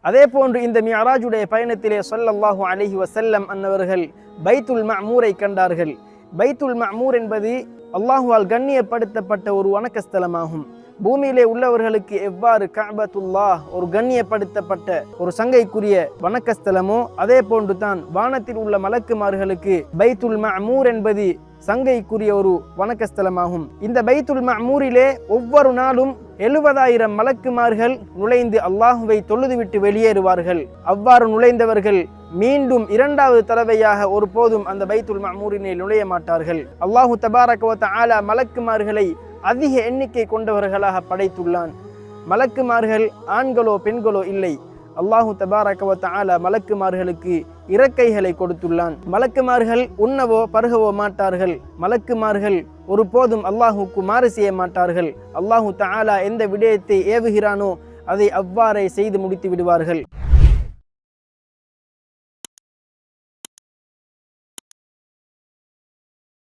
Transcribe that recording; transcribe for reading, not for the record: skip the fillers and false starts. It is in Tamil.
அதே போன்று இந்த மிஅராஜுடைய பயணத்திலே ஸல்லல்லாஹு அலைஹி வஸல்லம் அன்னவர்கள் பைத்துல் மஅமூரை கண்டார்கள். பைத்துல் மஅமூர் என்பது அல்லாஹுவால் கண்ணியப்படுத்தப்பட்ட ஒரு வணக்கஸ்தலமாகும். பூமியிலே உள்ளவர்களுக்கு எவ்வாறு கஅபத்துல்லாஹ் ஒரு கண்ணியப்படுத்தப்பட்ட ஒரு சங்கைக்குரிய வணக்கஸ்தலமோ அதே போன்று தான் வானத்தில் உள்ள மலக்குமார்களுக்கு பைத்துல் மஅமூர் என்பது சங்கைக்குரிய ஒரு வணக்கஸ்தலமாகும். இந்த பைத்துல் மஅமூரிலே ஒவ்வொரு நாளும் 70,000 மலக்குமார்கள் நுழைந்து அல்லாஹுவை தொழுதுவிட்டு வெளியேறுவார்கள். அவ்வாறு நுழைந்தவர்கள் மீண்டும் 2வது தடவையாக ஒருபோதும் அந்த பைத்துல் மஅமூரினை நுழைய மாட்டார்கள். அல்லாஹு தபாரக வ தஆலா மலக்குமார்களை அதிக எண்ணிக்கை கொண்டவர்களாக படைத்துள்ளான். மலக்குமார்கள் ஆண்களோ பெண்களோ இல்லை. அல்லாஹு தபாரக வ தஆலா மலக்குமார்களுக்கு இறக்கைகளை கொடுத்துள்ளான். மலக்குமார்கள் உண்ணவோ பருகவோ மாட்டார்கள். மலக்குமார்கள் ஒருபோதும் அல்லாஹுக்கு மாறு செய்ய மாட்டார்கள். அல்லாஹு தஆலா எந்த விடயத்தை ஏவுகிறானோ அதை அவ்வாறே செய்து முடித்து விடுவார்கள்.